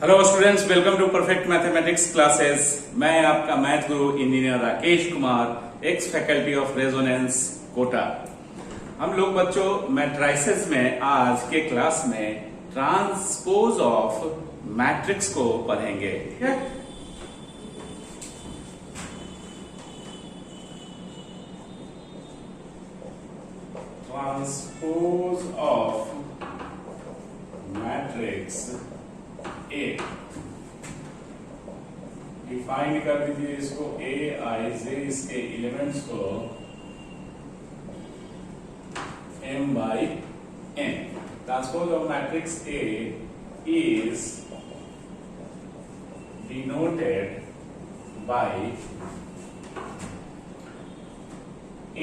Hello students, welcome to perfect mathematics classes. मैं आपका math guru engineer Rakesh Kumar, ex faculty of Resonance Kota. हम लोग बच्चों मैट्रिसेस में आज के क्लास में ट्रांसपोज ऑफ मैट्रिक्स को पढ़ेंगे। ठीक है, transpose of matrix A define कर दीजिए इसको। ए आई जे इसके एलिमेंट्स को m by n। Transpose of matrix A is denoted by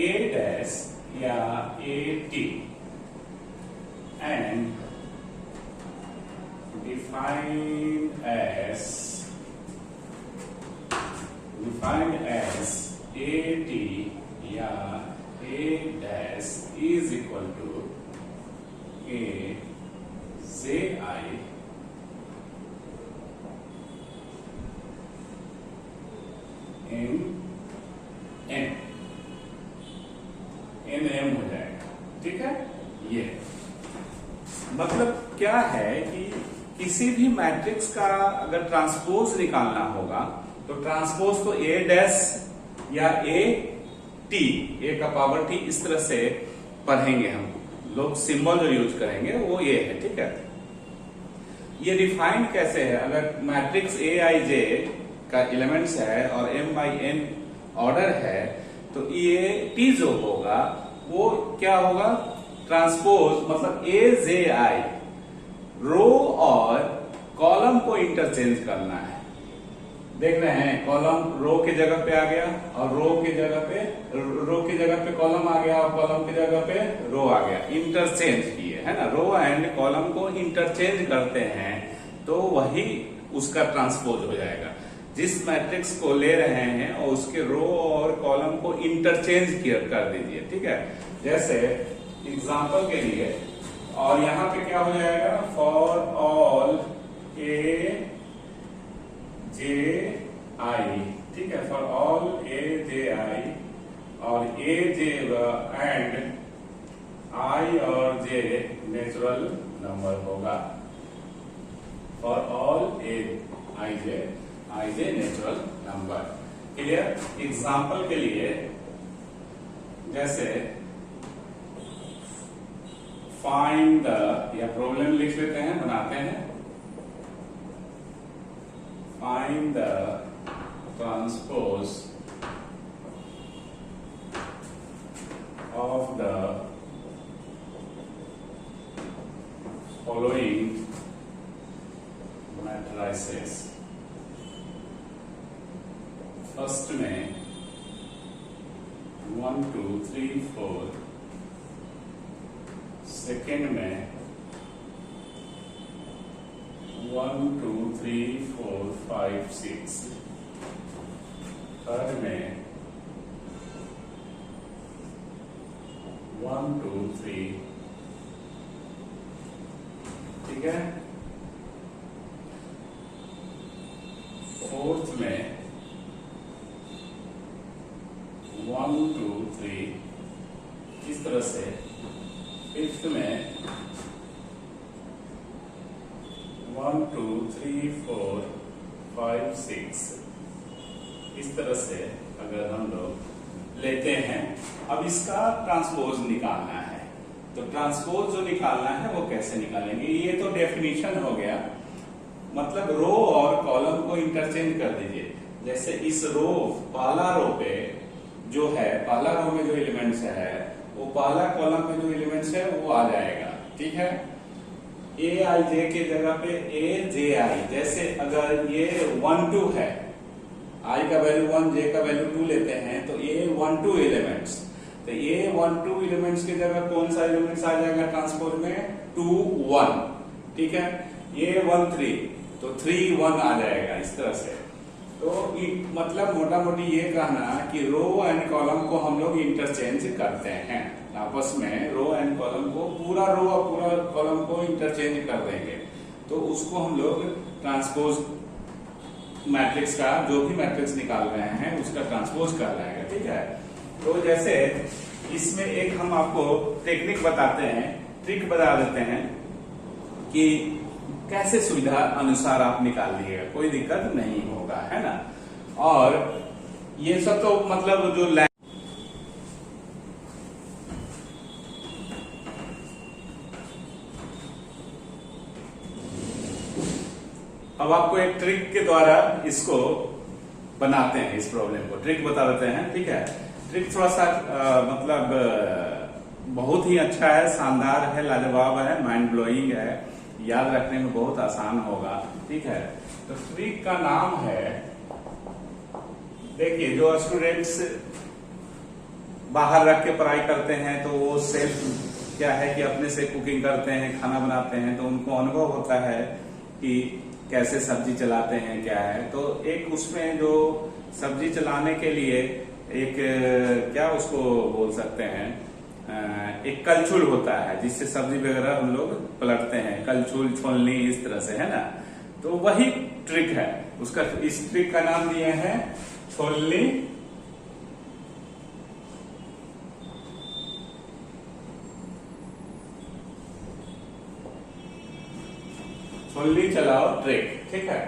a dash या a t and defined as AT या A dash is equal to A J I in N M हो जाएगा। ठीक है, ये मतलब क्या है कि किसी भी मैट्रिक्स का अगर ट्रांसपोज निकालना होगा तो ट्रांसपोज तो ए डैश या ए टी, ए का पावर टी, इस तरह से पढ़ेंगे हम लोग। सिंबल जो यूज करेंगे वो ये है। ठीक है, ये डिफाइंड कैसे है? अगर मैट्रिक्स ए आई जे का एलिमेंट्स है और m बाई n ऑर्डर है तो ये टी जो होगा वो क्या होगा? ट्रांसपोज मतलब ए जे आई रो और कॉलम को इंटरचेंज करना है। देख रहे हैं, कॉलम रो के जगह पे आ गया और रो के जगह पे कॉलम आ गया और कॉलम की जगह पे रो आ गया। इंटरचेंज किए है ना, रो एंड कॉलम को इंटरचेंज करते हैं तो वही उसका ट्रांसपोज हो जाएगा। जिस मैट्रिक्स को ले रहे हैं और उसके रो और कॉलम को इंटरचेंज कर दीजिए। ठीक है, जैसे एग्जांपल के लिए, और यहां पे क्या हो जाएगा? फॉर ऑल ए जे आई। ठीक है, फॉर ऑल ए जे आई और ए जे एंड आई और जे नेचुरल नंबर होगा। For all A I J natural number. Clear? Example के लिए जैसे फाइंड द, या प्रॉब्लम लिख लेते हैं, बनाते हैं। Find the transpose of the following matrices. First में 1 2 3 4, सेकेंड में 1 2 3 4 5 6, थर्ड में 1 2 3। ठीक है, फोर्थ में 1 2 3, इस तरह से। फिफ्थ में 1 2 3 4 5 6, इस तरह से अगर हम लोग लेते हैं। अब इसका ट्रांसपोज निकालना है, तो ट्रांसपोज जो निकालना है वो कैसे निकालेंगे? ये तो डेफिनेशन हो गया, मतलब रो और कॉलम को इंटरचेंज कर दीजिए। जैसे इस रो, पहला रो पे जो है, पहला रो में जो एलिमेंट्स है वो पहला कॉलम में जो एलिमेंट्स है वो आ जाएगा। ठीक है, ए आई जे के जगह पे ए जे आई। जैसे अगर ये 1 2 है, आई का वैल्यू 1, जे का वैल्यू 2 लेते हैं तो ए 1 2 एलिमेंट्स, तो ए 1 2 एलिमेंट्स की जगह कौन सा एलिमेंट्स आ जाएगा ट्रांसपोज में? 2 1। ठीक है, ए 1 3 तो 3 1 आ जाएगा, इस तरह से। तो मतलब मोटा मोटी ये कहना कि रो एंड कॉलम को हम लोग इंटरचेंज करते हैं आपस में। रो एंड कॉलम को, पूरा रो और पूरा कॉलम को इंटरचेंज कर देंगे। तो उसको हम लोग ट्रांसपोज मैट्रिक्स का, जो भी मैट्रिक्स निकाल रहे हैं उसका ट्रांसपोज कहलाएगा। ठीक है, तो जैसे इसमें एक हम आपको टेक्निक बताते हैं, ट्रिक बता देते हैं कि कैसे सुविधा अनुसार आप निकाल लीजिएगा, कोई दिक्कत नहीं होगा, है ना। और ये सब तो मतलब जो अब आपको एक ट्रिक के द्वारा इसको बनाते हैं, इस प्रॉब्लम को ट्रिक बता देते हैं। ठीक है, ट्रिक थोड़ा सा मतलब बहुत ही अच्छा है, शानदार है, लाजवाब है, माइंड ब्लोइंग है, याद रखने में बहुत आसान होगा। ठीक है, तो ट्रिक का नाम है, देखिए जो स्टूडेंट्स बाहर रख के पढ़ाई करते हैं तो वो सेल्फ क्या है कि अपने से कुकिंग करते हैं, खाना बनाते हैं, तो उनको अनुभव होता है कि कैसे सब्जी चलाते हैं, क्या है। तो एक उसमें जो सब्जी चलाने के लिए एक क्या उसको बोल सकते हैं, एक कलछुल होता है जिससे सब्जी वगैरह हम लोग पलटते हैं, कलछुल छोलनी इस तरह से, है ना। तो वही ट्रिक है उसका, इस ट्रिक का नाम दिए हैं छोलनी छोलनी चलाओ ट्रिक। ठीक है,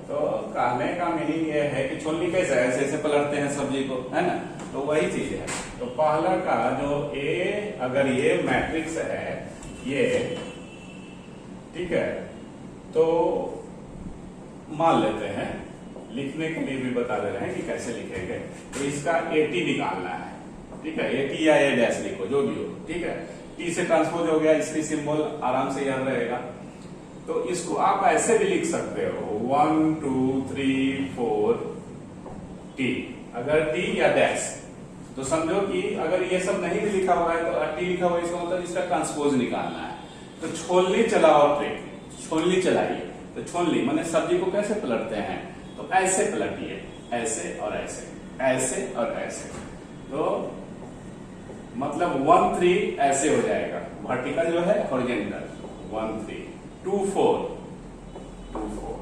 तो कहने का मीनिंग ये है कि छोलनी कैसे ऐसे ऐसे पलटते हैं सब्जी को, है ना। तो वही चीज है। तो पहला का जो ए, अगर ये मैट्रिक्स है ये, ठीक है, तो मान लेते हैं, लिखने के लिए भी बता दे रहे हैं कि कैसे लिखेंगे। तो इसका एटी निकालना है। ठीक है, एटी या ए डैश लिखो जो भी हो। ठीक है, टी से ट्रांसपोज हो गया, इसकी सिंबल आराम से याद रहेगा। तो इसको आप ऐसे भी लिख सकते हो 1 2 3 4 टी, अगर टी या डैश। तो समझो कि अगर ये सब नहीं भी लिखा हुआ है तो टी लिखा हुआ है, इसका मतलब इसका ट्रांसपोज निकालना है। तो छोलनी चलाओ ट्रिक, छोलनी चलाइए। तो छोलनी माने सब्जी को कैसे पलटते हैं, तो ऐसे पलटिए, ऐसे और ऐसे, ऐसे और ऐसे। तो मतलब 1 3 ऐसे हो जाएगा, वर्टिकल जो है हॉरिजॉन्टल 1 3 2 4 2 4।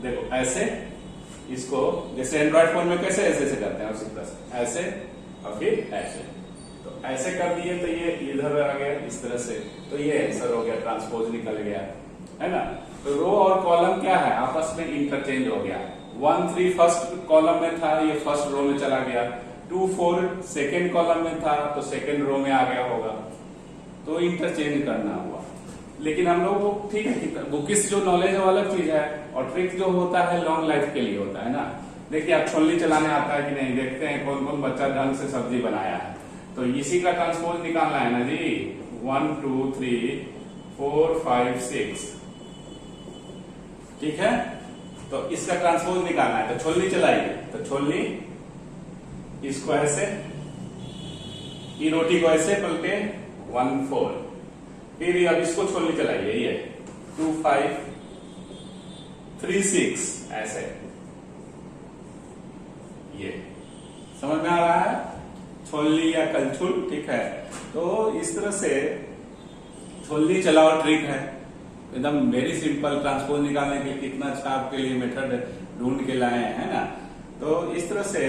देखो ऐसे, इसको जैसे एंड्रॉइड फोन में कैसे ऐसे ऐसे करते हैं उसी तरह से ऐसे और फिर ऐसे। तो ऐसे कर दिए तो ये इधर आ गया इस तरह से, तो ये आंसर हो गया, ट्रांसपोज निकल गया, है ना। तो रो और कॉलम क्या है, आपस में इंटरचेंज हो गया। 1 3 फर्स्ट कॉलम में था, ये फर्स्ट रो में चला गया। 2 4 सेकेंड कॉलम में था तो सेकेंड रो में आ गया होगा। तो इंटरचेंज करना हुआ। लेकिन हम लोग वो ठीक है, बुकिस जो नॉलेज है वो अलग चीज है, और ट्रिक जो होता है लॉन्ग लाइफ के लिए होता है ना। देखिए आप छोलनी चलाने आता है कि नहीं, देखते हैं कौन कौन बच्चा ढंग से सब्जी बनाया है। तो इसी का ट्रांसपोज निकालना है ना जी, 1 2 3 4 5 6। ठीक है, तो इसका ट्रांसपोज निकालना है। तो छोलनी चलाइए, तो छोलनी इसको ऐसे, ये रोटी को ऐसे पलटे 1 4, फिर अब इसको छोलनी चलाइए, ये 2 5 3 6 ऐसे। ये समझ में आ रहा है, छोलनी या कलछुल। ठीक है, तो इस तरह से छोलनी चलाओ ट्रिक है, एकदम वेरी सिंपल। ट्रांसपोज निकालने के लिए कितना अच्छा आपके लिए मेथड ढूंढ के लाए हैं ना। तो इस तरह से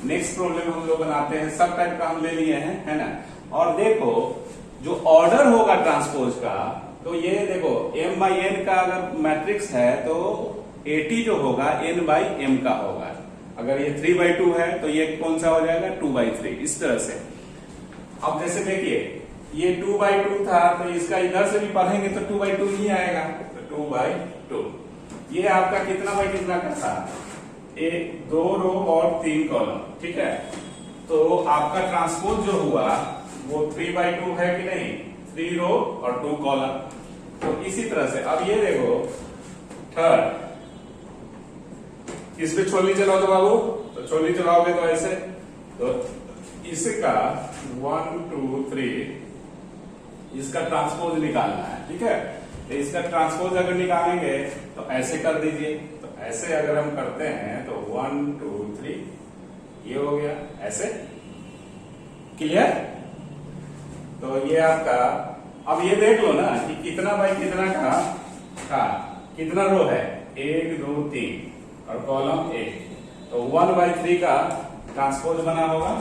नेक्स्ट प्रॉब्लम हम लोग बनाते हैं, सब टाइप का हम ले लिए हैं, है ना। और देखो जो ऑर्डर होगा ट्रांसपोज का, तो ये देखो m बाई n का अगर मैट्रिक्स है तो एटी जो होगा n बाई m का होगा। अगर ये 3 बाई 2 है तो ये कौन सा हो जाएगा 2 बाई 3, इस तरह से। अब जैसे देखिए ये 2 बाई 2 था, तो इसका इधर से भी पढ़ेंगे तो 2 बाई 2 ही आएगा, तो 2 बाई 2। ये आपका कितना बाई कितना का था, 1 2 रो और 3 कॉलम। ठीक है, तो आपका ट्रांसपोज जो हुआ वो 3 बाई 2 है कि नहीं, 3 रो और 2 कॉलम। तो इसी तरह से अब ये देखो थर्ड, इस पे छोलनी चलाओ तो बाबू, तो छोलनी चलाओगे तो ऐसे, तो इसका 1 2 3 इसका ट्रांसपोज निकालना है। ठीक है, तो इसका ट्रांसपोज अगर निकालेंगे तो ऐसे कर दीजिए। तो ऐसे अगर हम करते हैं तो 1 2 3 ये हो गया ऐसे, क्लियर। तो ये आपका अब ये देख लो ना कि कितना बाई कितना का था, कितना रो है, 1 2 3 और कॉलम 1, तो 1/3 का ट्रांसपोज बना होगा,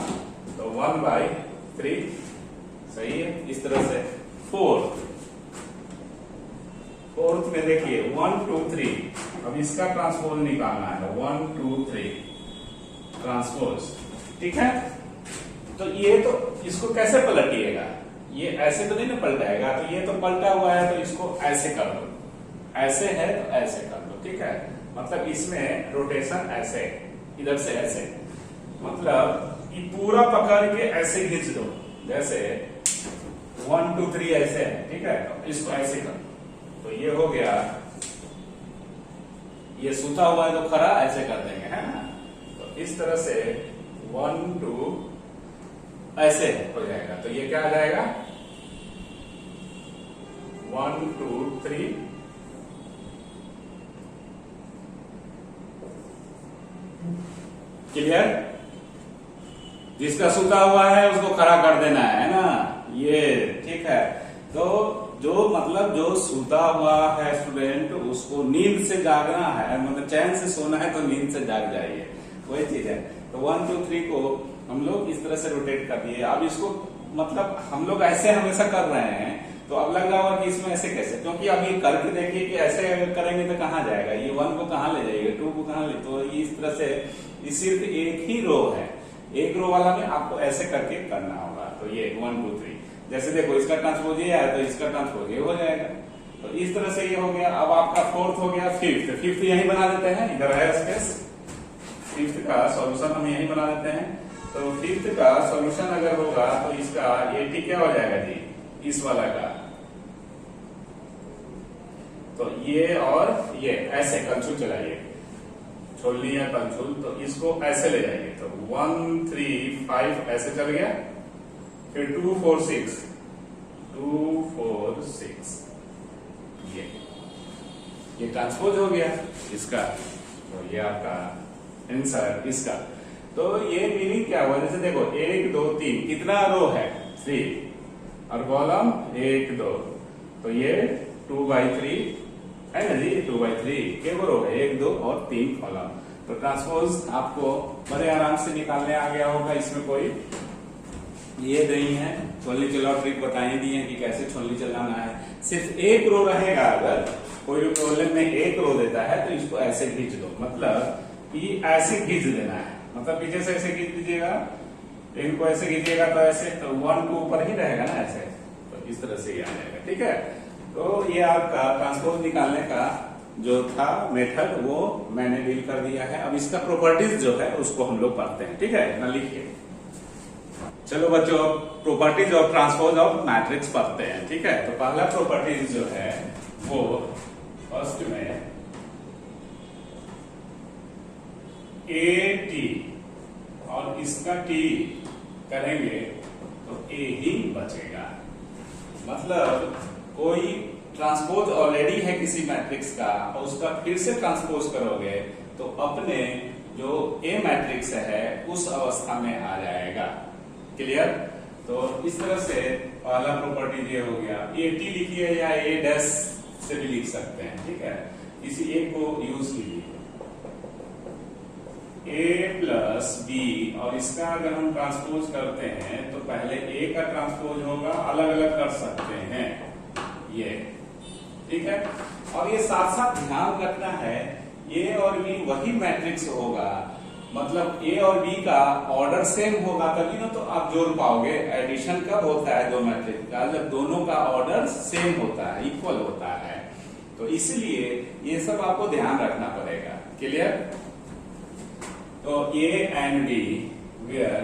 तो 1/3 सही है। इस तरह से फोर्थ में देखिए 1 2 3, अब इसका ट्रांसपोज निकालना है, 1 2 3 ट्रांसपोज, ठीक है। तो ये तो इसको कैसे पलटिएगा, ये ऐसे तो नहीं ना पलटाएगा, तो ये तो पलटा हुआ है तो इसको ऐसे कर दो, ऐसे है तो ऐसे कर दो, ठीक है। मतलब इसमें रोटेशन ऐसे, इधर से ऐसे, मतलब ये पूरा पकड़ के ऐसे खींच दो, जैसे 1 2 3 ऐसे है, ठीक है। तो इसको ऐसे कर दो, तो ये हो गया, ये सूता हुआ है तो खड़ा ऐसे कर देंगे, है ना। तो इस तरह से 1 2 ऐसे हो जाएगा, तो ये क्या आ जाएगा, 1 2 3 क्लियर। जिसका सूता हुआ है उसको खड़ा कर देना है ना, ये ठीक है। तो जो मतलब जो सूता हुआ है स्टूडेंट, उसको नींद से जागना है, मतलब चैन से सोना है तो नींद से जाग जाइए, वही चीज है। तो 1 2 3 को हम लोग इस तरह से रोटेट कर दिए। अब इसको मतलब हम लोग ऐसे हमेशा कर रहे हैं, तो अब लग रहा होगा कि इसमें ऐसे कैसे, क्योंकि अब ये करके देखिए कि ऐसे अगर करेंगे तो कहाँ जाएगा, ये 1 को कहाँ ले जाइएगा, 2 को कहाँ ले, तो इस तरह से ये सिर्फ एक ही रो है, एक रो वाला में आपको ऐसे करके करना होगा। तो ये 1 2 3, जैसे देखो इसका ट्रांसपोज ये है तो इसका ट्रांसपोज ये हो जाएगा। तो इस तरह से ये हो गया। अब आपका फोर्थ हो गया, फिफ्थ यही बना देते हैं, इधर है स्पेस, फिफ्थ का सॉल्यूशन हम यही बना देते हैं। तो फिफ्थ का सॉल्यूशन अगर होगा तो इसका ये टी क्या हो जाएगा जी, इस वाला का, तो ये और ये ऐसे कंसुल चलाइए, छोलनी या कंसुल, तो इसको ऐसे ले जाइए, तो 1 3 5 ऐसे चल गया, फिर 2 4 6 2 4 6, ये ट्रांसपोज हो गया इसका। तो ये आपका आंसर इसका। तो ये मीनिंग क्या हुआ, जैसे देखो 1 2 3 कितना रो है, 3 और कॉलम 1 2, तो ये 2/3 है ना जी, 2/3 के रो है, 1 2 और 3 कॉलम। तो ट्रांसपोज आपको बड़े आराम से निकालने आ गया होगा। इसमें कोई ये नहीं है, छोलनी चलाओ ट्रिक बताई दी है कि कैसे छोलनी चलाना है। सिर्फ एक रो रहेगा, अगर कोई प्रॉब्लम में एक रो देता है तो इसको ऐसे खींच दो, मतलब कि ऐसे खींच देना है, मतलब पीछे से ऐसे खींच दीजिएगा, इनको ऐसे खींचिएगा तो ऐसे, तो 1 को ऊपर ही रहेगा ना ऐसे, तो इस तरह से ये आ जाएगा, ठीक है। तो ये आपका ट्रांसपोज निकालने का जो था मेथड वो मैंने डील कर दिया है। अब इसका प्रॉपर्टीज जो है उसको हम लोग पढ़ते हैं, ठीक है ना, लिखिए। चलो बच्चों, properties of transpose of matrix पढ़ते हैं, ठीक है। तो पहला प्रॉपर्टीज जो है वो फर्स्ट में ए टी और इसका टी करेंगे तो ए ही बचेगा। मतलब कोई ट्रांसपोज ऑलरेडी है किसी मैट्रिक्स का और उसका फिर से ट्रांसपोज करोगे तो अपने जो ए मैट्रिक्स है उस अवस्था में आ जाएगा। क्लियर। तो इस तरह से पहला प्रॉपर्टी ये हो गया। ए टी लिखिए या ए डैश से भी लिख सकते हैं, ठीक है। इसी ए को यूज कीजिए, ए प्लस बी, और इसका अगर हम ट्रांसपोज करते हैं तो पहले ए का ट्रांसपोज होगा, अलग अलग कर सकते हैं ये, ठीक है। और ये साथ साथ ध्यान रखना है ए और बी वही मैट्रिक्स होगा, मतलब ए और बी का ऑर्डर सेम होगा तभी ना तो आप जोड़ पाओगे। एडिशन कब होता है दो मैट्रिक्स का, जब दोनों का ऑर्डर सेम होता है, इक्वल होता है। तो इसलिए ये सब आपको ध्यान रखना पड़ेगा। क्लियर। तो A and B, where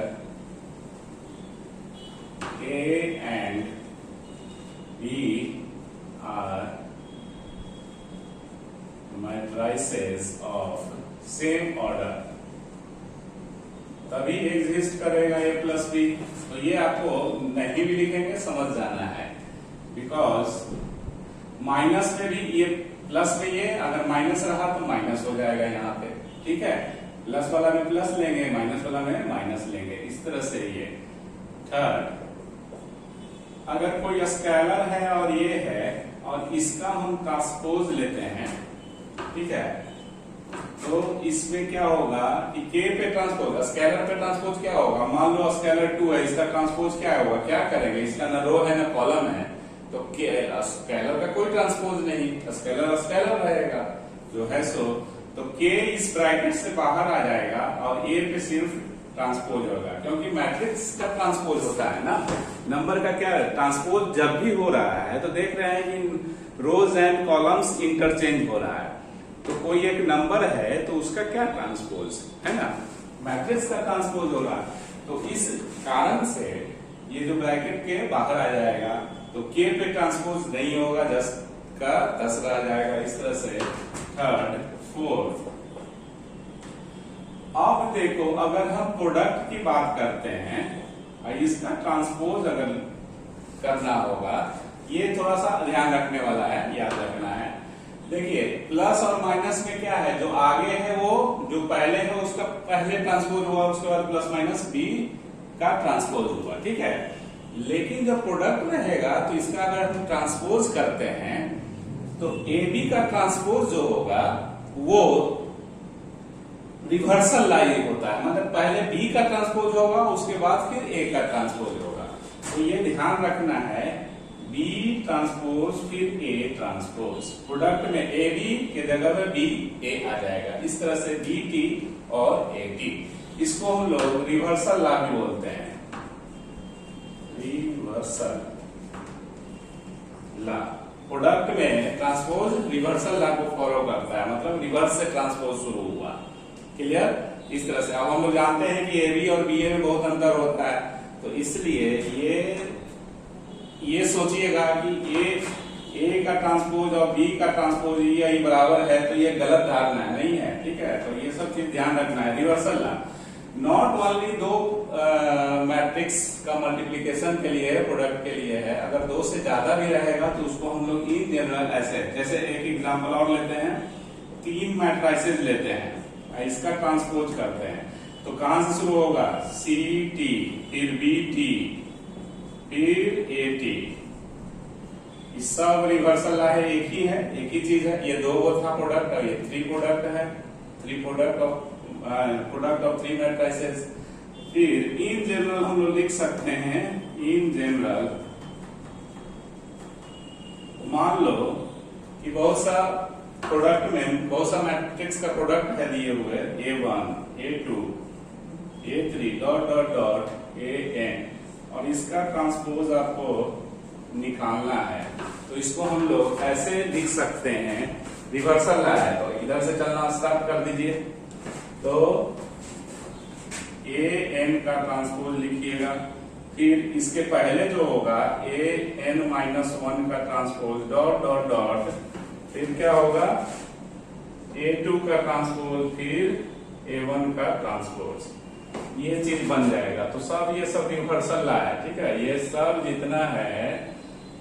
A and B are matrices of same order तभी एग्जिस्ट करेगा ए प्लस बी। तो ये आपको नहीं भी लिखेंगे, समझ जाना है, बिकॉज माइनस में भी ये प्लस में ये अगर माइनस रहा तो माइनस हो जाएगा यहाँ पे, ठीक है। प्लस वाला में प्लस लेंगे, माइनस वाला में माइनस लेंगे, इस तरह से ये। थर्ड, अगर कोई स्केलर है और ये है और इसका हम ट्रांसपोज लेते हैं, ठीक है, तो इसमें क्या होगा कि के पे ट्रांसपोज, स्केलर पे ट्रांसपोज क्या होगा, मान लो स्केलर 2 है, इसका ट्रांसपोज क्या होगा, क्या करेंगे, इसका न रो है न कॉलम है, तो स्केलर का कोई ट्रांसपोज नहीं, स्केलर स्केलर रहेगा जो है सो, तो के इस ब्रैकेट से बाहर आ जाएगा और ए पे सिर्फ ट्रांसपोज होगा, क्योंकि मैट्रिक्स का ट्रांसपोज होता है ना, नंबर का क्या ट्रांसपोज जब भी हो रहा है तो देख रहे हैं कि रोज एंड कॉलम्स इंटरचेंज हो रहा है, तो कोई एक नंबर है तो उसका क्या ट्रांसपोज है ना, मैट्रिक्स का ट्रांसपोज हो रहा है, तो इस कारण से ये जो ब्रैकेट के बाहर आ जाएगा, तो के पे ट्रांसपोज नहीं होगा, 10 का 10 रह जाएगा, इस तरह से थर्ड फोर्थ। अब देखो अगर हम प्रोडक्ट की बात करते हैं और इसका ट्रांसपोज अगर करना होगा, ये थोड़ा सा ध्यान रखने वाला है, याद रखना है। देखिए प्लस और माइनस में क्या है, जो आगे है वो जो पहले है उसका पहले ट्रांसपोज हुआ, उसके बाद प्लस माइनस बी का ट्रांसपोज हुआ, ठीक है, लेकिन जब प्रोडक्ट रहेगा तो इसका अगर हम ट्रांसपोज करते हैं तो ए बी का ट्रांसपोज जो होगा वो रिवर्सल लाइन होता है, मतलब पहले बी का ट्रांसपोज होगा उसके बाद फिर ए का ट्रांसपोज होगा, तो ये ध्यान रखना है, बी ट्रांसपोज फिर ए ट्रांसपोज, प्रोडक्ट में ए बी के जगह में बी ए आ जाएगा, इस तरह से बी टी और ए टी, इसको हम लोग रिवर्सल लॉ भी बोलते हैं, रिवर्सल लॉ, प्रोडक्ट में ट्रांसपोज रिवर्सल लॉ को फॉलो करता है, मतलब रिवर्स से ट्रांसपोज शुरू हुआ, क्लियर, इस तरह से। अब हम लोग जानते हैं कि ए बी और बी ए में बहुत अंतर होता है, तो इसलिए ये सोचिएगा कि ए का ट्रांसपोज और बी का ट्रांसपोज ये बराबर है, तो ये गलत धारणा नहीं है, ठीक है, तो ये सब चीज ध्यान रखना है। रिवर्सल लॉ नॉट ओनली दो मैट्रिक्स का मल्टीप्लीकेशन के लिए है, प्रोडक्ट के लिए है, अगर दो से ज्यादा भी रहेगा तो उसको हम लोग इन जनरल ऐसे, जैसे एक एग्जांपल और लेते हैं, 3 मैट्रिसेस लेते हैं, इसका ट्रांसपोज करते हैं, तो कहां से शुरू होगा, सी टी, फिर बी टी, फिर ए टी, सब रिवर्सल लॉ है, एक ही है, एक ही चीज है, ये 2 था प्रोडक्ट और ये 3 प्रोडक्ट है, 3 प्रोडक्ट ऑफ 3 मैट्रिसेस। फिर इन जनरल हम लोग लिख सकते हैं, इन जनरल मान लो कि बहुत सा प्रोडक्ट में बहुत सा मैट्रिक्स का प्रोडक्ट है दिए हुए, A1, A2, A3 dot dot dot AN, और इसका ट्रांसपोज आपको निकालना है, तो इसको हम लोग ऐसे लिख सकते हैं, रिवर्सल लॉ है, तो इधर से चलना स्टार्ट कर दीजिए, तो AN का ट्रांसपोज लिखिएगा, फिर इसके पहले जो होगा AN-1 का ट्रांसपोज डॉट डॉट डॉट, फिर क्या होगा A2 का ट्रांसपोज, फिर A1 का ट्रांसपोज, ये चीज बन जाएगा, तो सब ये सब रिवर्सल लॉ है, ठीक है, ये सब जितना है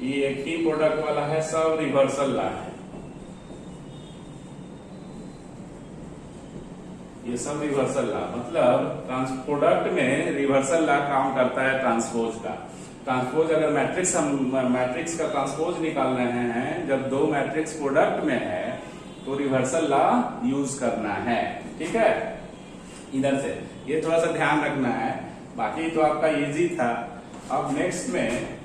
ये एक ही प्रोडक्ट वाला है, सब रिवर्सल लॉ है, ये सब रिवर्सल लॉ, मतलब प्रोडक्ट में रिवर्सल लॉ काम करता है ट्रांसपोज का। ट्रांसपोज अगर मैट्रिक्स का ट्रांसपोज निकाल रहे हैं, जब 2 मैट्रिक्स प्रोडक्ट में है तो रिवर्सल लॉ यूज करना है, ठीक है, इधर से ये थोड़ा सा ध्यान रखना है, बाकी तो आपका इजी था। अब नेक्स्ट में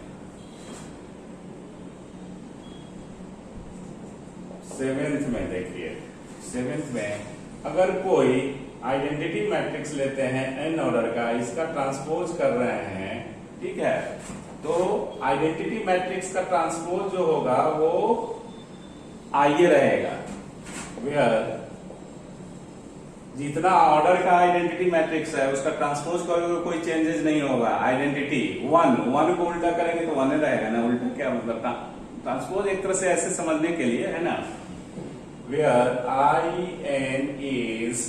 7th में देखिए, 7th में अगर कोई आइडेंटिटी मैट्रिक्स लेते हैं n ऑर्डर का, इसका ट्रांसपोज कर रहे हैं, ठीक है, तो आइडेंटिटी मैट्रिक्स का ट्रांसपोज जो होगा वो आइए रहेगा, जितना ऑर्डर का आइडेंटिटी मैट्रिक्स है उसका ट्रांसपोज करोगे कोई चेंजेस नहीं होगा, आइडेंटिटी 1 को उल्टा करेंगे तो 1 रहेगा ना, उल्टा क्या मतलब, ट्रांसपोज एक तरह से ऐसे समझने के लिए है ना, where IN is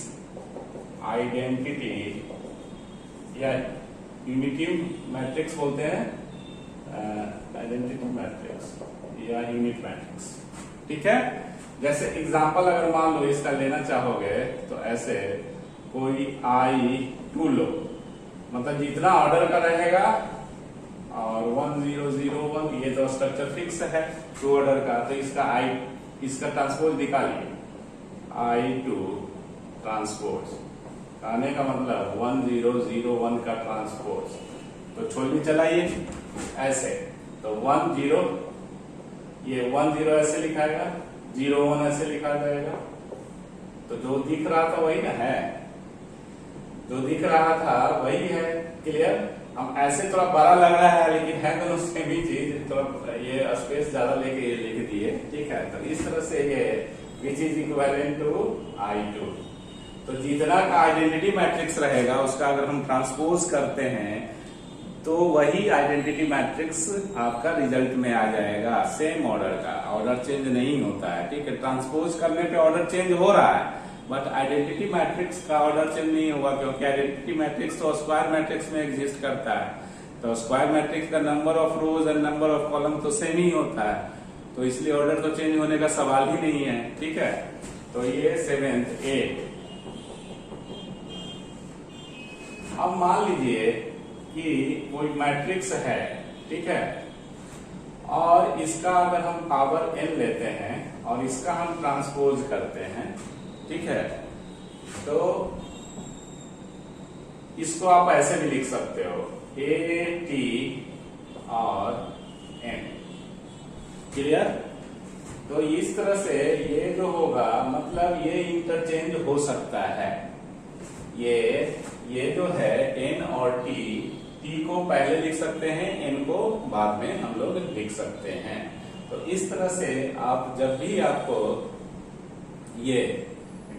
identity या यूनिटी मैट्रिक्स बोलते हैं, आइडेंटिटी मैट्रिक्स या यूनिट मैट्रिक्स, ठीक है। जैसे एग्जांपल अगर मान लो इसका लेना चाहोगे तो ऐसे कोई I2 लो, मतलब जितना ऑर्डर का रहेगा और 1001 ये तो स्ट्रक्चर फिक्स है टू ऑर्डर का, तो इसका ट्रांसपोज निकालिए I2 ट्रांसपोज, आने का मतलब 1001 का ट्रांसपोज। तो छोलनी चलाइए ऐसे, तो 10 ऐसे लिखाएगा, 01 ऐसे लिखा जाएगा। तो जो दिख रहा था वही ना है, जो दिख रहा था वही है। क्लियर? हम ऐसे थोड़ा बड़ा लग रहा है लेकिन है दोनों सेम ही चीज, थोड़ा ये स्पेस ज्यादा लेके ये लिख दिए, ठीक है। तो इस तरह से ये which is equivalent to I2। तो जितना का आइडेंटिटी मैट्रिक्स रहेगा उसका अगर हम ट्रांसपोज करते हैं तो वही आइडेंटिटी मैट्रिक्स आपका रिजल्ट में आ जाएगा, सेम ऑर्डर का, ऑर्डर चेंज नहीं होता है, ठीक है। ट्रांसपोज करने पे ऑर्डर चेंज हो रहा है बट आइडेंटिटी मैट्रिक्स का ऑर्डर चेंज नहीं होगा, क्योंकि आइडेंटिटी मैट्रिक्स तो स्क्वायर मैट्रिक्स में एग्जिस्ट करता है। तो स्क्वायर मैट्रिक्स का number of rose and number of column तो सेम ही होता है, तो इसलिए ऑर्डर तो चेंज होने का सवाल ही नहीं है, ठीक है। तो ये 7th A। अब मान लीजिए कि कोई मैट्रिक्स है, ठीक है, और इसका अगर हम पावर n लेते हैं और इसका हम ट्रांसपोज करते हैं, ठीक है, तो इसको आप ऐसे भी लिख सकते हो A T और N। क्लियर? तो इस तरह से ये जो होगा मतलब ये इंटरचेंज हो सकता है। ये जो है N और T को पहले लिख सकते हैं, N को बाद में हम लोग लिख सकते हैं। तो इस तरह से आप जब भी आपको ये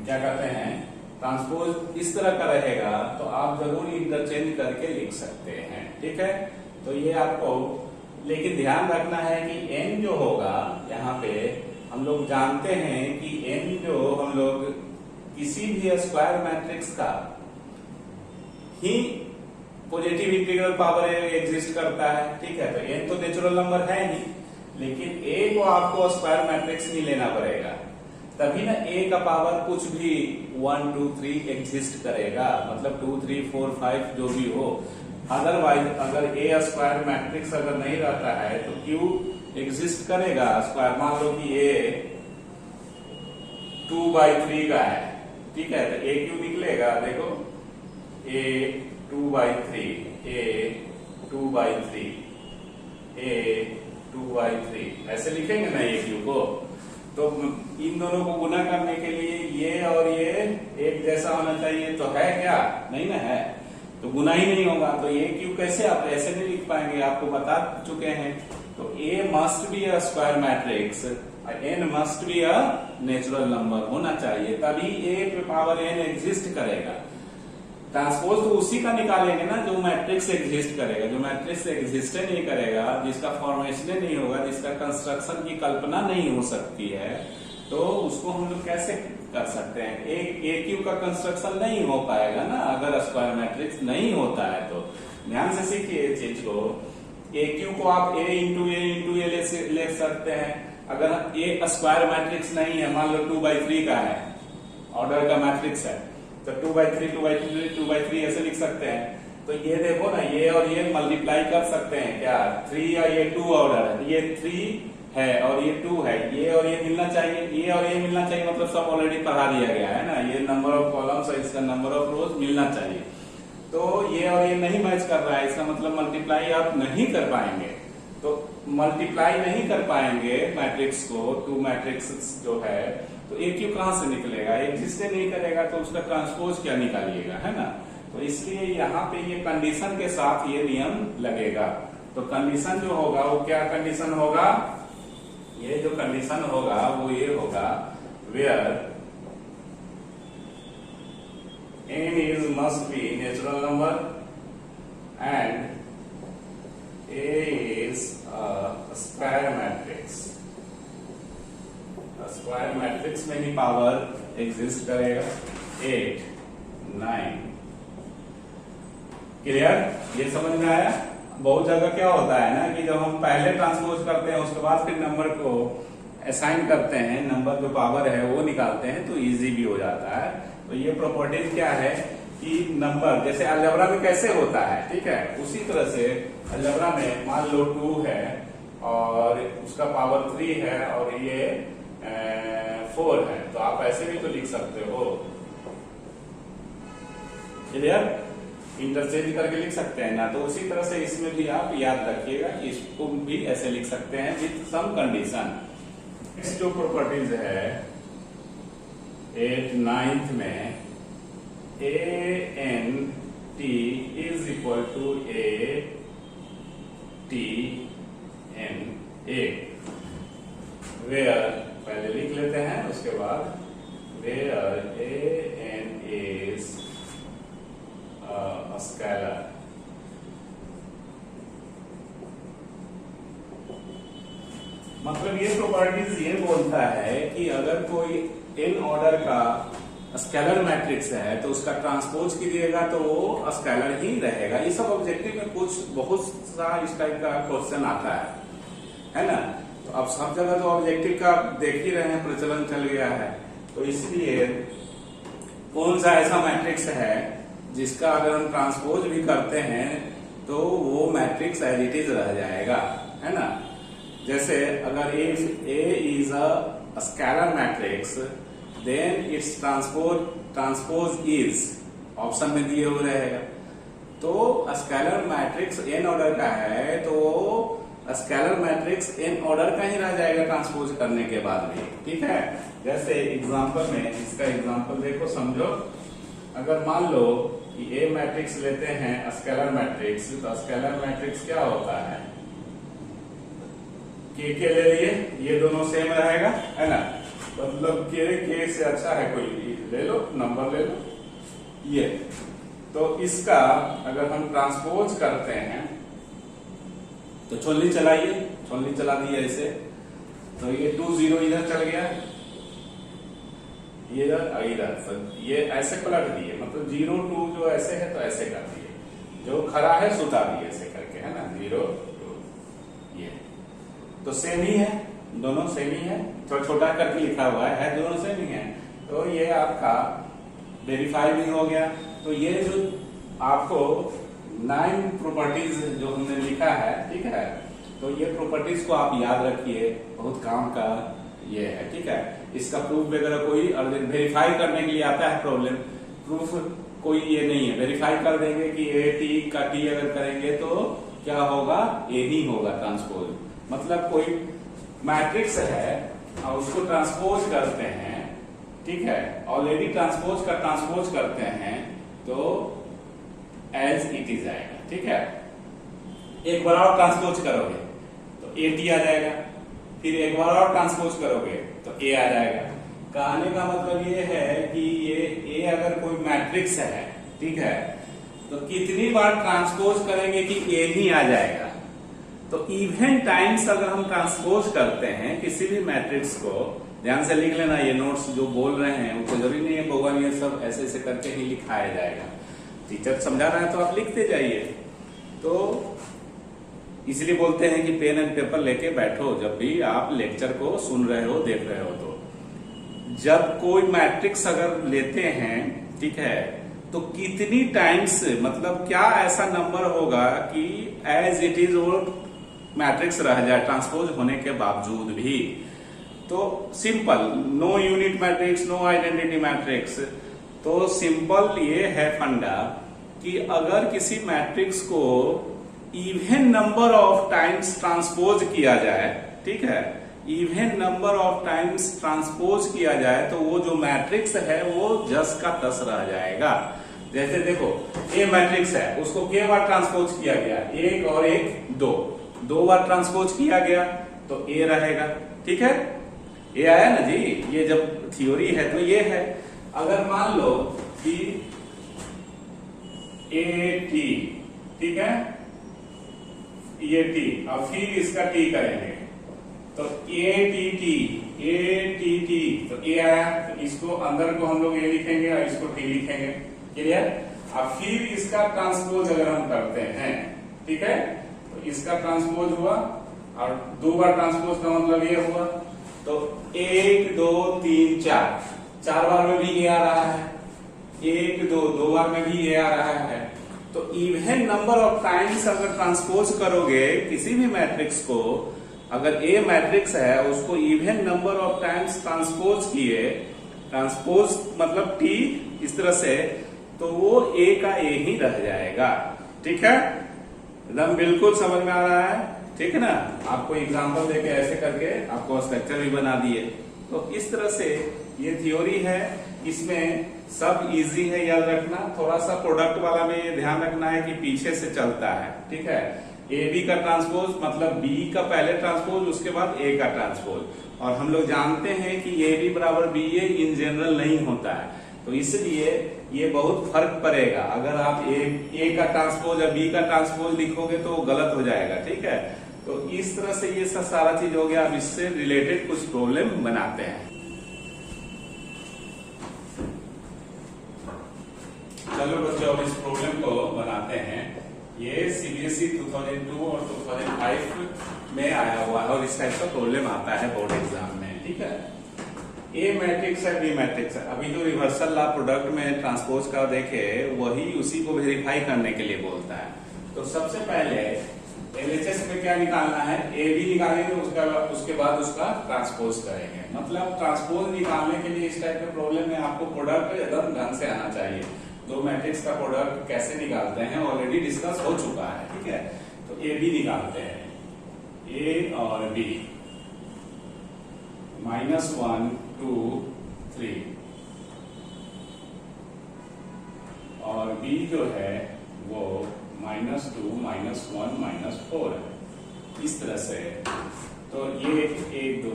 क्या कहते हैं ट्रांसपोज इस तरह का रहेगा तो आप जरूर इंटरचेंज करके लिख सकते हैं, ठीक है। तो ये आपको लेकिन ध्यान रखना है कि n जो होगा यहाँ पे हम लोग जानते हैं कि n जो हम लोग किसी भी स्क्वायर मैट्रिक्स का ही पॉजिटिव इंटीग्रल पावर एग्जिस्ट करता है, ठीक है। तो n तो नेचुरल नंबर है ही, लेकिन a को आपको स्क्वायर मैट्रिक्स ही लेना पड़ेगा, तभी ना a का पावर कुछ भी 1 2 3 एग्जिस्ट करेगा, मतलब 2 3 4 5 जो भी हो। अदरवाइज अगर a स्क्वायर मैट्रिक्स अगर नहीं रहता है तो q एग्जिस्ट करेगा स्क्वायर। मान लो कि a 2/3 का है, ठीक है, तो a क्यों निकलेगा, देखो a 2/3, a 2/3, a 2/3 ऐसे लिखेंगे ना a q को। तो इन दोनों को गुना करने के लिए ये और ये एक जैसा होना चाहिए, तो है क्या, नहीं ना है, तो गुना ही नहीं होगा। तो ये क्यू कैसे आप ऐसे नहीं लिख पाएंगे, आपको बता चुके हैं। तो A must be a square matrix, N must be a natural number होना चाहिए, तभी ए पे पावर एन एग्जिस्ट करेगा। ट्रांसपोज तो उसी का निकालेंगे ना जो मैट्रिक्स एग्जिस्ट करेगा, जो मैट्रिक्स एग्जिस्ट नहीं करेगा, जिसका फॉर्मेशन नहीं होगा, जिसका कंस्ट्रक्शन की कल्पना नहीं हो सकती है, तो उसको हम लोग कैसे कर सकते हैं। ए क्यू का कंस्ट्रक्शन नहीं हो पाएगा ना अगर स्क्वायर मैट्रिक्स नहीं होता है। तो ध्यान से सीखिए इस चीज को। ए क्यू को आप ए इंटू ए ले सकते हैं। अगर ए स्क्वायर मैट्रिक्स नहीं है, मान लो 2/3 का है, ऑर्डर का मैट्रिक्स है, तो 2/3 2/3 2/3 ऐसे लिख सकते हैं। तो ये देखो ना, ये और ये मल्टीप्लाई कर सकते हैं क्या, 3 या ये 2 ऑर्डर है, ये 3 है और ये 2 है, ये और ये मिलना चाहिए, ये और ये मिलना चाहिए, मतलब सब ऑलरेडी पढ़ा दिया गया है ना। ये नंबर ऑफ कॉलम्स और इसका नंबर ऑफ रोज मिलना चाहिए। तो ये और ये नहीं मैच कर रहा है, इसका मतलब मल्टीप्लाई आप नहीं कर पाएंगे। तो मल्टीप्लाई नहीं कर पाएंगे मैट्रिक्स को, 2 मैट्रिक्स जो है, तो ए क्यू कहां से निकलेगा, एग्जिस्ट नहीं करेगा, तो उसका ट्रांसपोज क्या निकालिएगा, है ना। तो इसलिए यहाँ पे ये कंडीशन के साथ ये नियम लगेगा। तो कंडीशन जो होगा वो क्या कंडीशन होगा, ये जो कंडीशन होगा वो ये होगा, where n is must be natural number and a is a square matrix। Square matrix में ही पावर एग्जिस्ट करेगा 8 9। क्लियर? ये समझ में आया। बहुत जगह क्या होता है ना कि जब हम पहले ट्रांसपोज करते हैं उसके बाद फिर नंबर को असाइन करते हैं, नंबर जो पावर है वो निकालते हैं, तो इजी भी हो जाता है। तो ये प्रॉपर्टीज क्या है कि नंबर जैसे अलजेब्रा में कैसे होता है, ठीक है, उसी तरह से अलजेब्रा में मान लो 2 है और उसका पावर 3 है और ये 4 है, तो आप ऐसे भी तो लिख सकते हो। क्लियर? इंटरचेंज करके लिख सकते हैं ना, तो उसी तरह से इसमें भी आप याद रखिएगा, इसको भी ऐसे लिख सकते हैं विथ सम कंडीशन। नेक्स्ट जो प्रॉपर्टीज है 8 9th में A N T is equal to A T N A, where पहले लिख लेते हैं, उसके बाद where A N is scalar. मतलब ये प्रॉपर्टीज ये बोलता है कि अगर कोई n ऑर्डर का स्केलर मैट्रिक्स है तो उसका ट्रांसपोज कीजिएगा तो वो स्केलर ही रहेगा। ये सब ऑब्जेक्टिव में कुछ बहुत सा इस टाइप का क्वेश्चन आता है ना। तो अब सब जगह तो ऑब्जेक्टिव का देख ही रहे हैं, प्रचलन चल गया है, तो इसलिए कौन सा ऐसा मैट्रिक्स है जिसका अगर हम ट्रांसपोज भी करते हैं तो वो मैट्रिक्स एज इट इज रह जाएगा, है ना। जैसे अगर A is a scalar matrix then its transpose is option में दिए हुए रहेगा। तो स्केलर मैट्रिक्स एन ऑर्डर का है तो स्केलर मैट्रिक्स एन ऑर्डर का ही रह जाएगा ट्रांसपोज करने के बाद भी, ठीक है। जैसे एग्जांपल में इसका एग्जांपल देखो, समझो। अगर मान लो कि ए मैट्रिक्स लेते हैं स्केलर मैट्रिक्स, तो स्केलर मैट्रिक्स क्या होता है, के ले लिए, ये दोनों सेम रहेगा, है ना। मतलब के से अच्छा है कोई ले लो, नंबर ले लो ये। तो इसका अगर हम ट्रांसपोज करते हैं तो छोलनी चलाइए, छोलनी चला दी ऐसे, तो ये 2 0 इधर चल गया, ये इधर ये ऐसे पलट दिए, मतलब 0 2 जो ऐसे है तो ऐसे कर दिए, जो खड़ा है सुता दिए ऐसे करके, है ना, 0 2 ये। तो सेम ही है, दोनों सेम ही है, थोड़ा छोटा करके लिखा हुआ है, दोनों सेम ही है। तो ये आपका वेरीफाई भी हो गया। तो ये जो आपको 9 प्रॉपर्टीज जो हमने लिखा है, ठीक है, तो ये प्रॉपर्टीज को आप याद रखिए, बहुत काम का ये है, ठीक है। इसका प्रूफ वगैरह कोई वेरीफाई करने के लिए आता है प्रॉब्लम, प्रूफ कोई ये नहीं है, वेरीफाई कर देंगे कि ए टी का टी अगर करेंगे तो क्या होगा, ए ही होगा ट्रांसपोज। मतलब कोई मैट्रिक्स है और उसको ट्रांसपोज करते हैं, ठीक है, ऑलरेडी ट्रांसपोज करते हैं तो एज इट इज आएगा, ठीक है। एक बार और ट्रांसपोज करोगे तो ए टी आ जाएगा, फिर एक बार और ट्रांसपोज करोगे तो ए आ जाएगा। कहने का मतलब ये है कि ये ए अगर कोई मैट्रिक्स है, ठीक है, तो कितनी बार ट्रांसपोज करेंगे कि ए ही आ जाएगा। तो इवन टाइम्स अगर हम ट्रांसपोज करते हैं किसी भी मैट्रिक्स को, ध्यान से लिख लेना, ये नोट्स जो बोल रहे हैं वो जरूरी नहीं है भगवान ये सब ऐसे ऐसे करके ही लिखाया जाएगा, टीचर समझा रहा है तो आप लिखते जाइए। तो इसलिए बोलते हैं कि पेन एंड पेपर लेके बैठो जब भी आप लेक्चर को सुन रहे हो, देख रहे हो। तो जब कोई मैट्रिक्स अगर लेते हैं, ठीक है, तो कितनी टाइम्स, मतलब क्या ऐसा नंबर होगा कि एज इट इज वो मैट्रिक्स रह जाए ट्रांसपोज होने के बावजूद भी। तो simple, no unit matrix, no identity matrix. तो सिंपल ये है फंडा कि अगर किसी मैट्रिक्स को even number of times transpose किया जाए, ठीक है, even number of times transpose किया जाए तो वो जो मैट्रिक्स है वो जस का तस रह जाएगा। जैसे देखो ए मैट्रिक्स है, उसको के बार ट्रांसपोज किया गया, एक और एक दो बार ट्रांसपोज किया गया तो ए रहेगा, ठीक है। ए आया ना जी, ये जब थ्योरी है तो ये है। अगर मान लो कि ए टी, ठीक है, ये टी, अब फिर इसका टी करेंगे तो ए टी टी, तो ए आया, तो इसको अंदर को हम लोग ए लिखेंगे और इसको टी लिखेंगे, क्लियर। अब फिर इसका ट्रांसपोज अगर हम करते हैं, ठीक है, तो इसका ट्रांसपोज हुआ और 2 बार ट्रांसपोज का मतलब ये हुआ, तो 1 2 3 4 बार में भी ए आ रहा है, 1 2 बार में भी ए आ रहा है। तो इवन नंबर ऑफ टाइम्स अगर ट्रांसपोज करोगे किसी भी मैट्रिक्स को, अगर ए मैट्रिक्स है उसको even number of times transpose किए, ट्रांसपोज मतलब टी इस तरह से, तो वो ए का ए ही रह जाएगा। ठीक है, एकदम बिल्कुल समझ में आ रहा है। ठीक है ना, आपको एग्जांपल देके ऐसे करके आपको स्ट्रक्चर भी बना दिए। तो इस तरह से ये थ्योरी है, इसमें सब इजी है याद रखना। थोड़ा सा प्रोडक्ट वाला में ये ध्यान रखना है कि पीछे से चलता है। ठीक है, ए बी का ट्रांसपोज मतलब बी का पहले ट्रांसपोज उसके बाद ए का ट्रांसपोज, और हम लोग जानते हैं कि ए बी बराबर बी ए इन जनरल नहीं होता है, तो इसलिए ये बहुत फर्क पड़ेगा। अगर आप ए का ट्रांसपोज या बी का ट्रांसपोज लिखोगे तो गलत हो जाएगा। ठीक है, तो इस तरह से ये सब सारा चीज हो गया। अब इससे रिलेटेड कुछ प्रॉब्लम बनाते हैं। चलो बच्चों, अब इस प्रॉब्लम को बनाते हैं। ये सीबीएसई 2002 और 2005 में आया हुआ है और इस टाइप का प्रॉब्लम आता है बोर्ड एग्जाम में। ठीक है, ए मैट्रिक्स है, बी मैट्रिक्स है। अभी जो रिवर्सल लॉ प्रोडक्ट में ट्रांसपोज का देखे वही उसी को वेरीफाई करने के लिए बोलता है। तो सबसे पहले एलएचएस में क्या निकालना है, ए बी निकालेंगे, उसके बाद उसका ट्रांसपोज करेंगे। मतलब ट्रांसपोज निकालने के लिए इस टाइप के प्रॉब्लम में आपको प्रोडक्ट एकदम ढंग से आना चाहिए। दो मैट्रिक्स का प्रोडक्ट कैसे निकालते हैं ऑलरेडी डिस्कस हो चुका है। ठीक है, तो ए बी निकालते हैं, ए और बी -1 2 3, और बी जो है वो -2 -1 -4 है। इस तरह से तो ये 1 2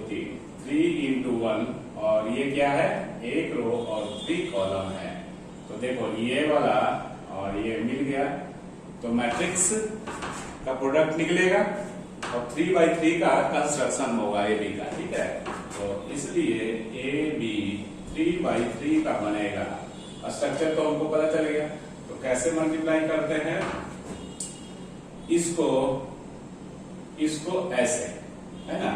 3 into 1, और ये क्या है, एक रो और 3 कॉलम है। तो देखो ये वाला और ये मिल गया, तो मैट्रिक्स का प्रोडक्ट निकलेगा और 3x3 का कंस्ट्रक्शन होगा ए बी का। ठीक है, तो इसलिए ए बी 3x3 का बनेगा। स्ट्रक्चर तो हमको पता चल गया, तो कैसे मल्टीप्लाई करते हैं, इसको ऐसे, है ना,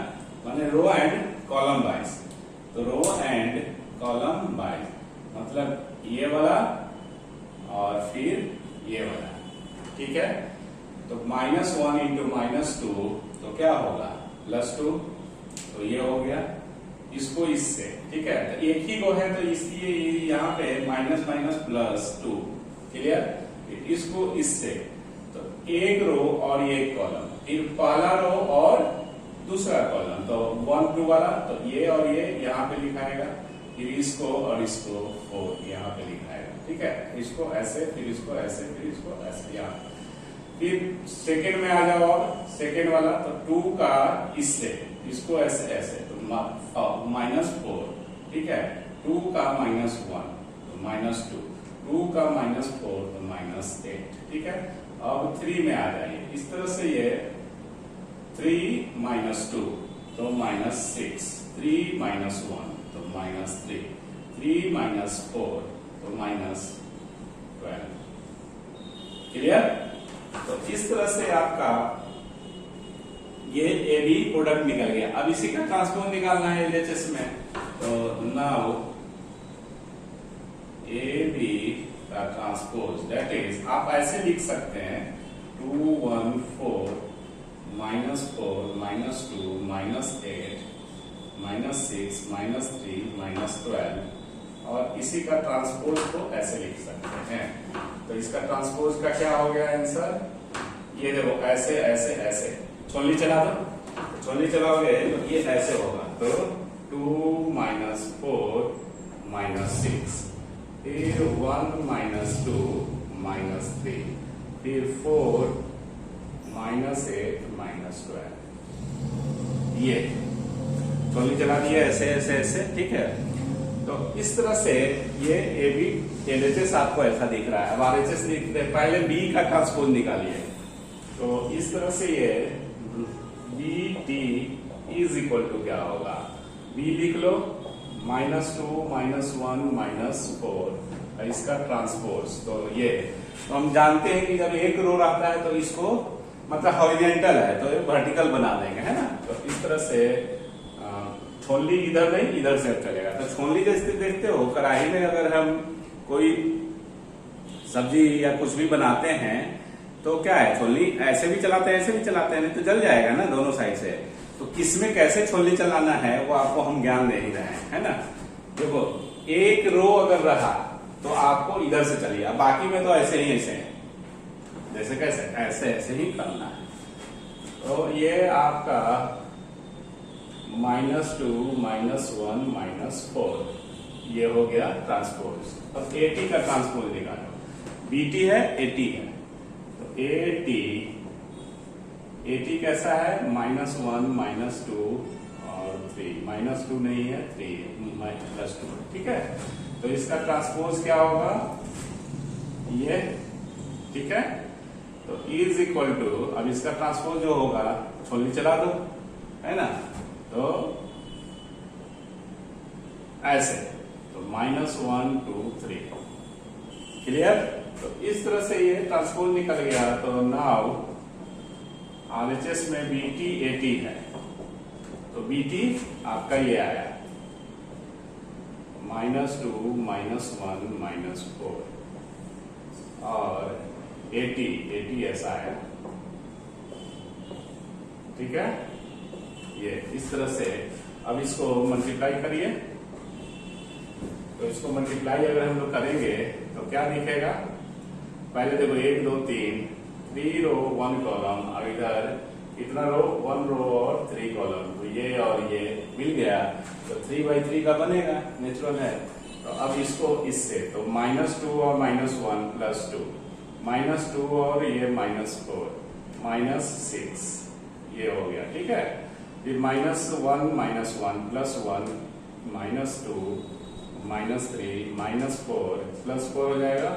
माने रो एंड कॉलम वाइज। तो रो एंड कॉलम वाइज मतलब ये वाला और फिर ये वाला। ठीक है, तो -1 into -2 तो क्या होगा, +2, तो ये हो गया। इसको इससे, ठीक है, तो एक ही को है तो इसलिए यहाँ पे -+2, क्लियर। इसको इससे, तो एक रो और एक कॉलम, फिर पहला रो और दूसरा कॉलम, तो 1 2 वाला, तो ये और ये यहाँ पे लिखाएगा, फिर इसको और इसको 4 यहाँ पे लिखाएगा। ठीक है, इसको ऐसे, फिर इसको ऐसे, फिर इसको ऐसे यहाँ। फिर सेकेंड में आ जाओ, और सेकेंड वाला तो 2 का इससे, इसको ऐसे ऐसे, तो -4। ठीक है, 2 का -1 तो -2, 2 का -4 तो -8। ठीक है, अब 3 में आ जाइए। इस तरह से ये 3 -2 तो -6, 3 -1 तो -3, 3 -4 तो -12। क्लियर। तो इस तरह से आपका ये ए बी प्रोडक्ट निकल गया। अब इसी का ट्रांसपोज निकालना है एलएचएस में। तो नाउ ए बी का ट्रांसपोज दैट इज, आप ऐसे लिख सकते हैं 2 1 4 -4 -2 -8 -6 -3 -12, और इसी का ट्रांसपोज को ऐसे लिख सकते हैं। तो इसका ट्रांसपोज का क्या हो गया आंसर, ये देखो ऐसे ऐसे ऐसे, छोलनी चला दो, छोलनी चलाओगे तो ये ऐसे होगा। तो 2 -4 -6, फिर 1 -2 -3, फिर 4 -8 -12, ये छोलनी चला दिया ऐसे ऐसे ऐसे। ठीक है, तो इस तरह से ये ए बी एलएचएस आपको ऐसा दिख रहा है। अब आरएचएस लिखते हैं, पहले बी का ट्रांसपोज निकालिए। तो इस तरह से ये B T is equal to क्या होगा, बी लिख लो -2 -1 -4, इसका ट्रांसपोज। तो ये तो हम जानते हैं कि जब एक रो रहता है तो इसको मतलब हॉरिजॉन्टल है तो वर्टिकल बना देंगे, है ना। तो इस तरह से छोलनी इधर नहीं इधर से चलेगा। तो छोलनी जैसे देखते हो कढ़ाई में, अगर हम कोई सब्जी या कुछ भी बनाते हैं तो क्या है, छोलनी ऐसे भी चलाते हैं ऐसे भी चलाते हैं, नहीं तो जल जाएगा ना दोनों साइड से। तो किसमें कैसे छोलनी चलाना है वो आपको हम ज्ञान दे ही रहे हैं, है ना। देखो एक रो अगर रहा तो आपको इधर से चलिए, बाकी में तो ऐसे ही ऐसे है, जैसे कैसे ऐसे ऐसे ही करना है। तो ये आपका -2 -1 -4 ये हो गया ट्रांसपोज। अब AT का ट्रांसपोज निकालो, BT है AT है, तो AT कैसा है, -1 -2 और 3, -2 नहीं है 3 +2, ठीक है। तो इसका ट्रांसपोज क्या होगा, ये, ठीक है। तो इज इक्वल टू, अब इसका ट्रांसपोज जो होगा छोलनी चला दो, है ना, तो ऐसे, तो -1 2 3, क्लियर। तो इस तरह से ये ट्रांसपोज निकल गया। तो नाउ RHS में BT AT है, तो BT आपका ये आया -2 -1 -4 और AT ऐसा आया, ठीक है। ये इस तरह से अब इसको मल्टीप्लाई करिए, तो इसको मल्टीप्लाई अगर हम लोग करेंगे तो क्या दिखेगा, पहले देखो 1 2 3 रो 1 कॉलम, अब इधर कितना रो, 1 रो और 3 कॉलम, तो ये और ये मिल गया, तो 3/3 का बनेगा, नेचुरल है। तो अब इसको इससे, तो -2 और -1 +2, -2 और ये -4 -6, ये हो गया, ठीक है। फिर -1 -1 +1 -2 -3 -4 +4 हो जाएगा,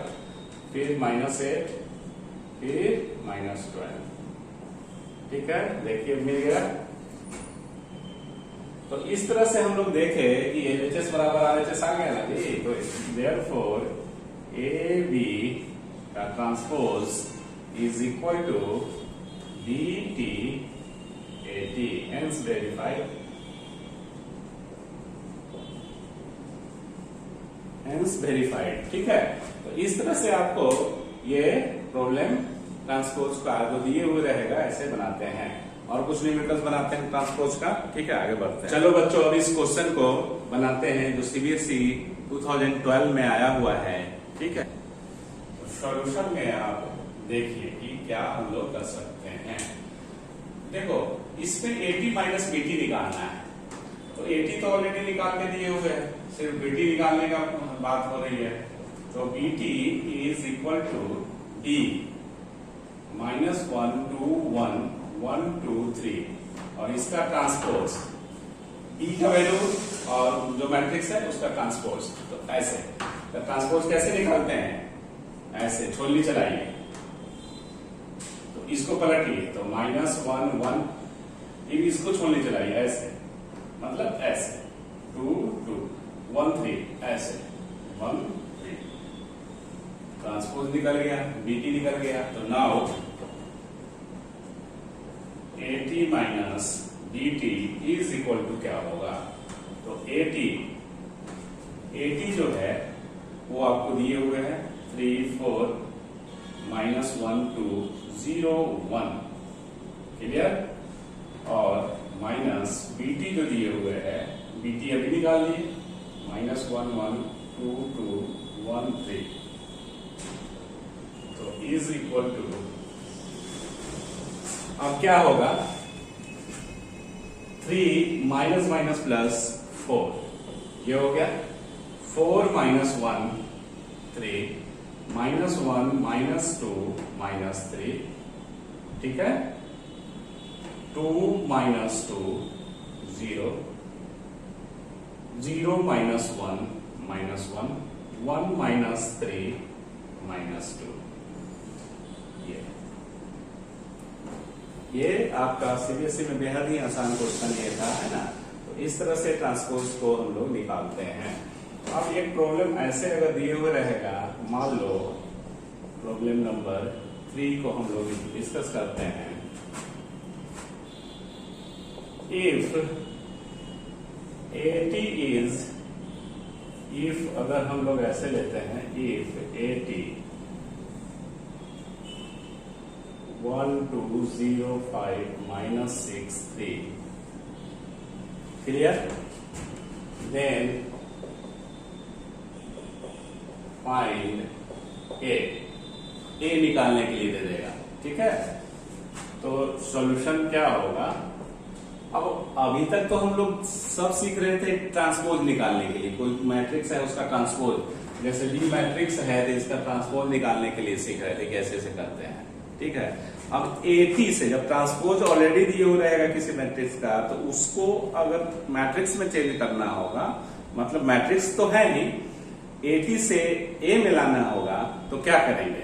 फिर -8 फिर -12, ठीक है। देखिए मिल गया। तो इस तरह से हम लोग देखे कि LHS बराबर RHS आ गया ना जी। तो देयरफॉर AB का transpose is equal to BT AT, hence verified, hence verified, ठीक है। तो इस तरह से आपको ये प्रॉब्लम ट्रांसपोज का जो दिए हुए रहेगा ऐसे बनाते हैं, और कुछ न्यूमेरिकल्स बनाते हैं ट्रांसपोज का, ठीक है। आगे बढ़ते हैं। चलो बच्चों अब इस क्वेश्चन को बनाते हैं जो CBSE 2012 में आया हुआ है, ठीक है। सॉल्यूशन में आप देखिए कि क्या हम लोग कर सकते हैं। देखो इसमें AT - BT निकालना है, तो AT तो ऑलरेडी निकाल के दिए हुए हैं, सिर्फ BT निकालने का बात हो रही है। तो BT is equal to D -1 2 1 1 2 3, और इसका ट्रांसपोज E का वैल्यू और जो मैट्रिक्स है उसका ट्रांसपोज। तो ऐसे तो ट्रांसपोज कैसे निकालते हैं, ऐसे छोलनी चलाइए, तो इसको पलटिए, तो -1 1, इसको छोलनी चलाइए ऐसे, मतलब ऐसे 2 2 1 3, ऐसे 1 3, ट्रांसपोज निकल गया, BT निकल गया। तो now AT - BT is equal to क्या होगा, तो AT जो है वो आपको दिए हुए हैं 3 4 -1 2 0 1, क्लियर। और BT जो दिए हुए हैं, BT अभी निकाल लिए, -1 1 2 2 1 3, तो इज इक्वल टू, अब क्या होगा, 3 - +4, ये हो गया 4 - 1 3 -1 -2 -3, ठीक है। 2 - 2 0 0 - 1 -1 1 -3 -2, ये आपका CBSE में बेहद ही आसान क्वेश्चन ये था, है ना। तो इस तरह से ट्रांसपोज को हम लोग निकालते हैं। अब एक प्रॉब्लम ऐसे अगर दिए हुए रहेगा, मान लो प्रॉब्लम नंबर 3 को हम लोग डिस्कस करते हैं। इफ AT इज, इफ अगर हम लोग ऐसे लेते हैं, if AT 1205 minus 63. Clear? Then find A निकालने के लिए दे देगा। ठीक है, तो सॉल्यूशन क्या होगा? अब अभी तक तो हम लोग सब सीख रहे थे ट्रांसपोज निकालने के लिए। कोई मैट्रिक्स है उसका ट्रांसपोज, जैसे डी मैट्रिक्स है तो इसका ट्रांसपोज निकालने के लिए सीख रहे थे कैसे से करते हैं। ठीक है, अब एटी से जब ट्रांसपोज ऑलरेडी दिए हो रहेगा किसी मैट्रिक्स का, तो उसको अगर मैट्रिक्स में चेंज करना होगा, मतलब मैट्रिक्स तो है ही, एटी से ए मिलाना होगा, तो क्या करेंगे?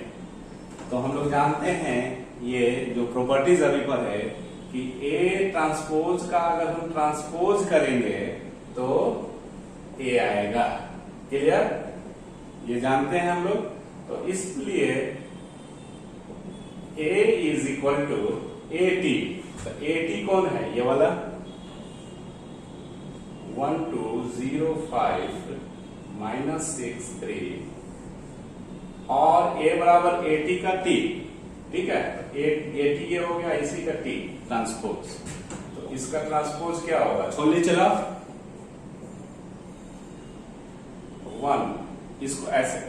तो हम लोग जानते हैं ये जो प्रॉपर्टीज अभी पर है कि ए ट्रांसपोज का अगर हम ट्रांसपोज करेंगे तो ए आएगा। क्लियर? ये जानते हैं हम लोग। तो इसलिए A is equal to A T. तो ए टी कौन है? ये वाला 1205 माइनस 63 और ए बराबर ए टी का टी। ठीक है, ए टी ये हो गया, इसी का टी ट्रांसपोज। तो इसका ट्रांसपोज क्या होगा? छोड़िए चला 1, इसको ऐसे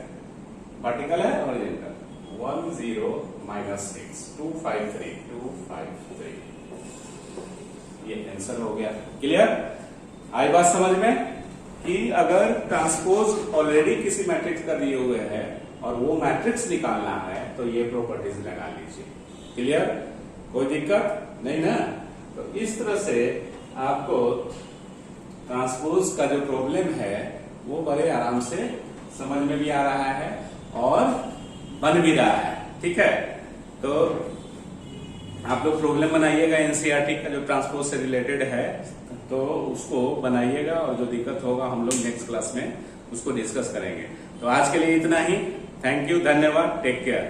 वर्टिकल है हॉरिजॉन्टल 10 माइनस 6 253 ये आंसर हो गया। क्लियर? आई बात समझ में कि अगर ट्रांसपोज ऑलरेडी किसी मैट्रिक्स का दिए हुए है और वो मैट्रिक्स निकालना है तो ये प्रॉपर्टीज लगा लीजिए। क्लियर? कोई दिक्कत नहीं ना? तो इस तरह से आपको ट्रांसपोज का जो प्रॉब्लम है वो बड़े आराम से समझ में भी आ रहा है और बन भी रहा है। ठीक है, तो आप लोग प्रॉब्लम बनाइएगा एनसीईआरटी का जो ट्रांसपोज से रिलेटेड है, तो उसको बनाइएगा और जो दिक्कत होगा हम लोग नेक्स्ट क्लास में उसको डिस्कस करेंगे। तो आज के लिए इतना ही। थैंक यू, धन्यवाद, टेक केयर।